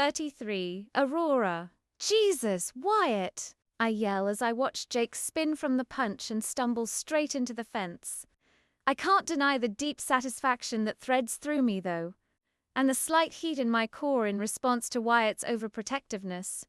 33. Aurora. Jesus, Wyatt! I yell as I watch Jake spin from the punch and stumble straight into the fence. I can't deny the deep satisfaction that threads through me, though, and the slight heat in my core in response to Wyatt's overprotectiveness.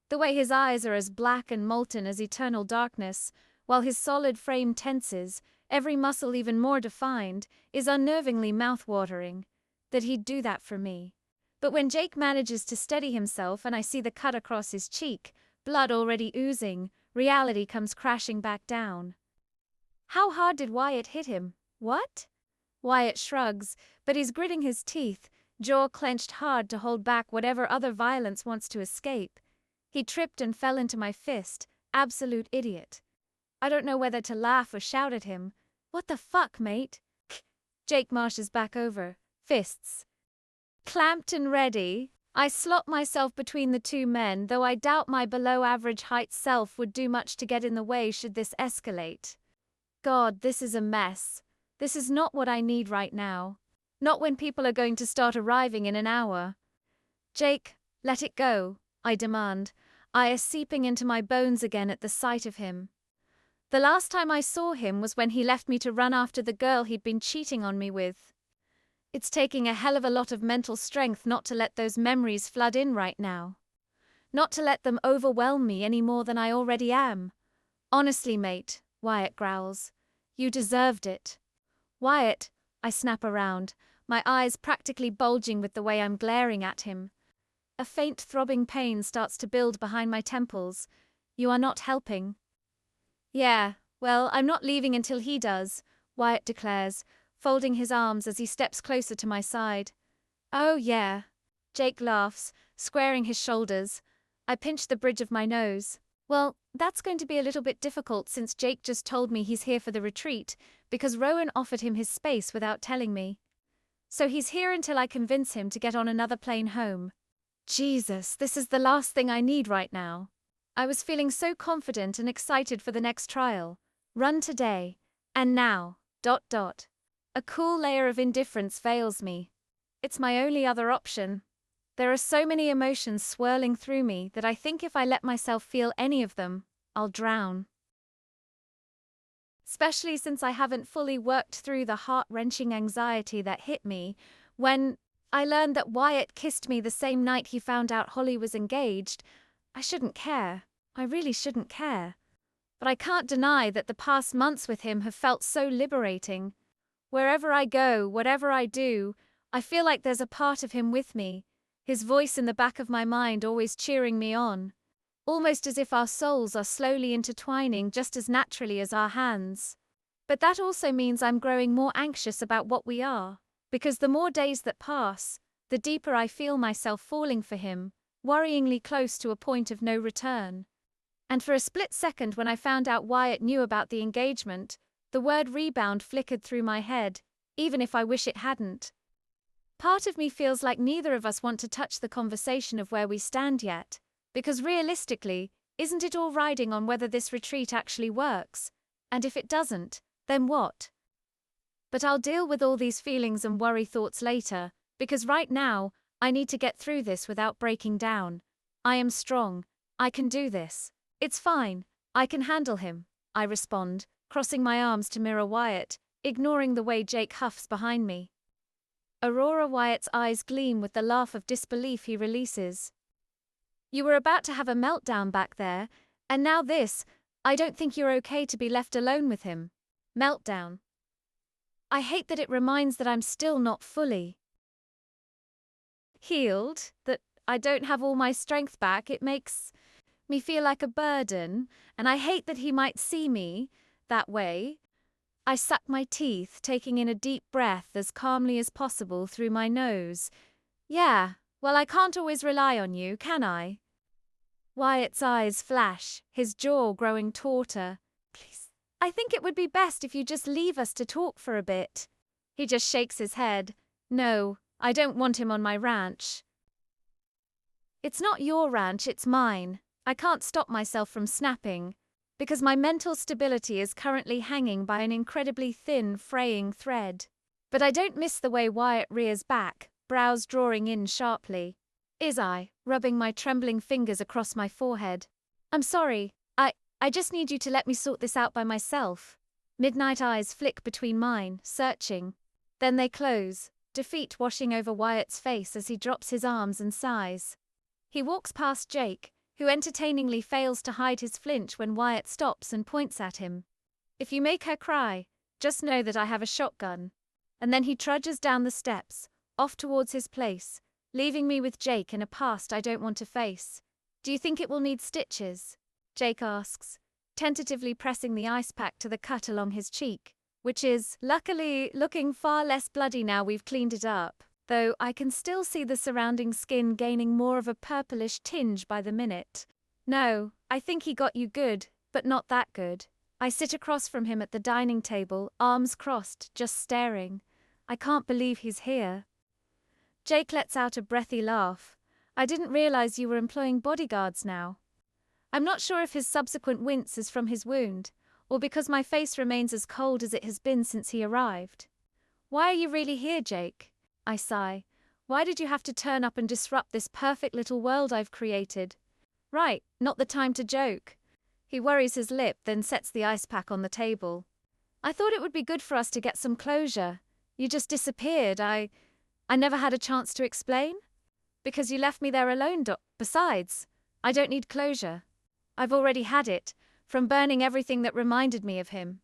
The way his eyes are as black and molten as eternal darkness, while his solid frame tenses, every muscle even more defined, is unnervingly mouth-watering. That he'd do that for me. But when Jake manages to steady himself and I see the cut across his cheek, blood already oozing, reality comes crashing back down. How hard did Wyatt hit him? What? Wyatt shrugs, but he's gritting his teeth, jaw clenched hard to hold back whatever other violence wants to escape. He tripped and fell into my fist. Absolute idiot. I don't know whether to laugh or shout at him. What the fuck, mate? Jake marshes back over. Fists clamped and ready. I slot myself between the two men, though I doubt my below-average height self would do much to get in the way should this escalate. God, this is a mess. This is not what I need right now. Not when people are going to start arriving in an hour. Jake, let it go, I demand, ire seeping into my bones again at the sight of him. The last time I saw him was when he left me to run after the girl he'd been cheating on me with. It's taking a hell of a lot of mental strength not to let those memories flood in right now. Not to let them overwhelm me any more than I already am. Honestly, mate, Wyatt growls. You deserved it. Wyatt, I snap around, my eyes practically bulging with the way I'm glaring at him. A faint throbbing pain starts to build behind my temples. You are not helping. Yeah, well, I'm not leaving until he does, Wyatt declares, folding his arms as he steps closer to my side. Oh, yeah. Jake laughs, squaring his shoulders. I pinch the bridge of my nose. Well, that's going to be a little bit difficult since Jake just told me he's here for the retreat, because Rowan offered him his space without telling me. So he's here until I convince him to get on another plane home. Jesus, this is the last thing I need right now. I was feeling so confident and excited for the next trial. Run today. And now. ... A cool layer of indifference veils me. It's my only other option. There are so many emotions swirling through me that I think if I let myself feel any of them, I'll drown. Especially since I haven't fully worked through the heart-wrenching anxiety that hit me when I learned that Wyatt kissed me the same night he found out Holly was engaged. I shouldn't care. I really shouldn't care. But I can't deny that the past months with him have felt so liberating. Wherever I go, whatever I do, I feel like there's a part of him with me, his voice in the back of my mind always cheering me on. Almost as if our souls are slowly intertwining just as naturally as our hands. But that also means I'm growing more anxious about what we are, because the more days that pass, the deeper I feel myself falling for him, worryingly close to a point of no return. And for a split second when I found out Wyatt knew about the engagement, the word rebound flickered through my head, even if I wish it hadn't. Part of me feels like neither of us want to touch the conversation of where we stand yet, because realistically, isn't it all riding on whether this retreat actually works? And if it doesn't, then what? But I'll deal with all these feelings and worry thoughts later, because right now, I need to get through this without breaking down. I am strong. I can do this. It's fine. I can handle him, I respond, crossing my arms to mirror Wyatt, ignoring the way Jake huffs behind me. Aurora Wyatt's eyes gleam with the laugh of disbelief he releases. You were about to have a meltdown back there, and now this. I don't think you're okay to be left alone with him. Meltdown. I hate that it reminds that I'm still not fully healed, that I don't have all my strength back. It makes me feel like a burden, and I hate that he might see me that way. I suck my teeth, taking in a deep breath as calmly as possible through my nose. Yeah, well, I can't always rely on you, can I? Wyatt's eyes flash, his jaw growing tauter. Please, I think it would be best if you just leave us to talk for a bit. He just shakes his head. No, I don't want him on my ranch. It's not your ranch, it's mine. I can't stop myself from snapping, because my mental stability is currently hanging by an incredibly thin, fraying thread. But I don't miss the way Wyatt rears back, brows drawing in sharply. I, rubbing my trembling fingers across my forehead. I'm sorry. I just need you to let me sort this out by myself. Midnight eyes flick between mine, searching. Then they close, defeat washing over Wyatt's face as he drops his arms and sighs. He walks past Jake, who entertainingly fails to hide his flinch when Wyatt stops and points at him. If you make her cry, just know that I have a shotgun. And then he trudges down the steps, off towards his place, leaving me with Jake in a past I don't want to face. Do you think it will need stitches? Jake asks, tentatively pressing the ice pack to the cut along his cheek, which is, luckily, looking far less bloody now we've cleaned it up, though I can still see the surrounding skin gaining more of a purplish tinge by the minute. No, I think he got you good, but not that good. I sit across from him at the dining table, arms crossed, just staring. I can't believe he's here. Jake lets out a breathy laugh. I didn't realize you were employing bodyguards now. I'm not sure if his subsequent wince is from his wound, or because my face remains as cold as it has been since he arrived. Why are you really here, Jake? I sigh. Why did you have to turn up and disrupt this perfect little world I've created? Right, not the time to joke. He worries his lip, then sets the ice pack on the table. I thought it would be good for us to get some closure. You just disappeared. I never had a chance to explain? Because you left me there alone, Besides, I don't need closure. I've already had it, from burning everything that reminded me of him.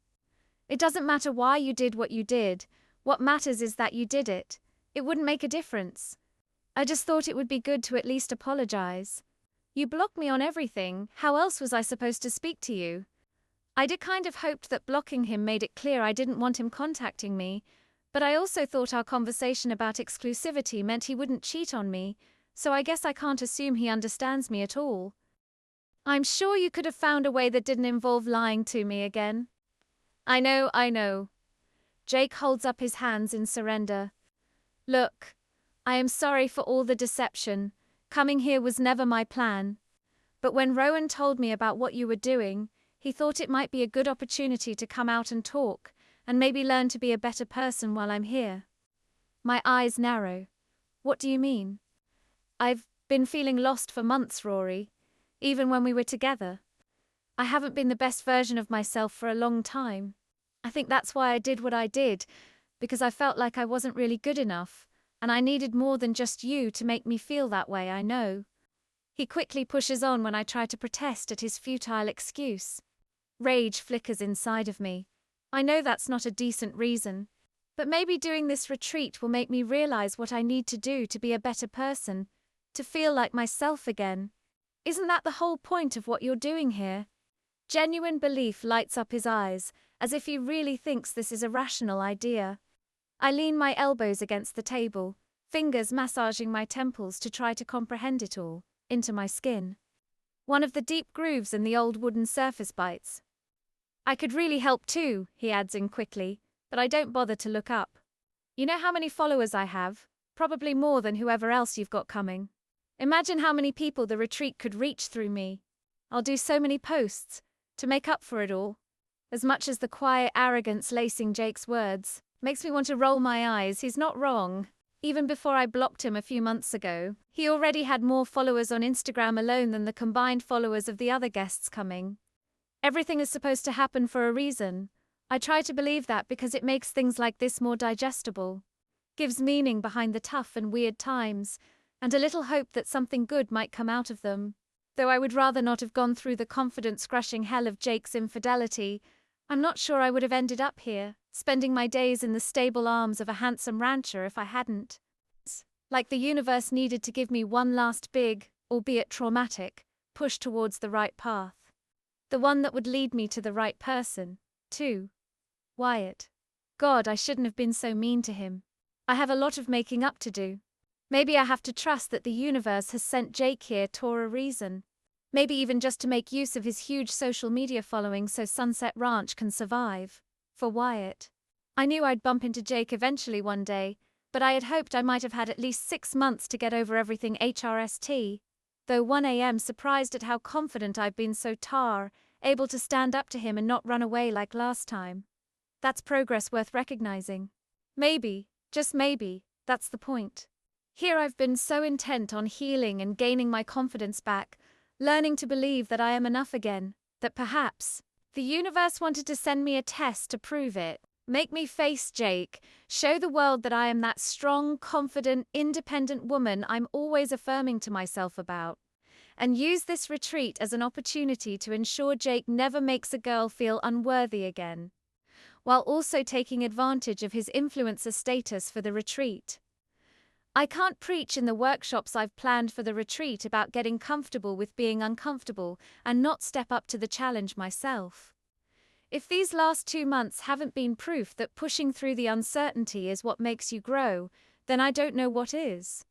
It doesn't matter why you did what you did. What matters is that you did it. It wouldn't make a difference. I just thought it would be good to at least apologize. You blocked me on everything. How else was I supposed to speak to you? I did kind of hoped that blocking him made it clear I didn't want him contacting me, but I also thought our conversation about exclusivity meant he wouldn't cheat on me, so I guess I can't assume he understands me at all. I'm sure you could have found a way that didn't involve lying to me again. I know. Jake holds up his hands in surrender. Look, I am sorry for all the deception. Coming here was never my plan. But when Rowan told me about what you were doing, he thought it might be a good opportunity to come out and talk, and maybe learn to be a better person while I'm here. My eyes narrow. What do you mean? I've been feeling lost for months, Rory. Even when we were together. I haven't been the best version of myself for a long time. I think that's why I did what I did, because I felt like I wasn't really good enough, and I needed more than just you to make me feel that way, I know. He quickly pushes on when I try to protest at his futile excuse. Rage flickers inside of me. I know that's not a decent reason, but maybe doing this retreat will make me realize what I need to do to be a better person, to feel like myself again. Isn't that the whole point of what you're doing here? Genuine belief lights up his eyes, as if he really thinks this is a rational idea. I lean my elbows against the table, fingers massaging my temples to try to comprehend it all, into my skin. One of the deep grooves in the old wooden surface bites. I could really help too, he adds in quickly, but I don't bother to look up. You know how many followers I have? Probably more than whoever else you've got coming. Imagine how many people the retreat could reach through me. I'll do so many posts, to make up for it all. As much as the quiet arrogance lacing Jake's words makes me want to roll my eyes, he's not wrong. Even before I blocked him a few months ago, he already had more followers on Instagram alone than the combined followers of the other guests coming. Everything is supposed to happen for a reason. I try to believe that because it makes things like this more digestible. Gives meaning behind the tough and weird times, and a little hope that something good might come out of them. Though I would rather not have gone through the confidence-crushing hell of Jake's infidelity, I'm not sure I would have ended up here, spending my days in the stable arms of a handsome rancher if I hadn't. Like the universe needed to give me one last big, albeit traumatic, push towards the right path. The one that would lead me to the right person, too. Wyatt. God, I shouldn't have been so mean to him. I have a lot of making up to do. Maybe I have to trust that the universe has sent Jake here for a reason. Maybe even just to make use of his huge social media following so Sunset Ranch can survive. For Wyatt. I knew I'd bump into Jake eventually one day, but I had hoped I might have had at least 6 months to get over everything HRST. Though 1 a.m. surprised at how confident I've been so able to stand up to him and not run away like last time. That's progress worth recognizing. Maybe, just maybe, that's the point. Here I've been so intent on healing and gaining my confidence back, learning to believe that I am enough again, that perhaps the universe wanted to send me a test to prove it. Make me face Jake, show the world that I am that strong, confident, independent woman I'm always affirming to myself about. And use this retreat as an opportunity to ensure Jake never makes a girl feel unworthy again, while also taking advantage of his influencer status for the retreat. I can't preach in the workshops I've planned for the retreat about getting comfortable with being uncomfortable and not step up to the challenge myself. If these last 2 months haven't been proof that pushing through the uncertainty is what makes you grow, then I don't know what is.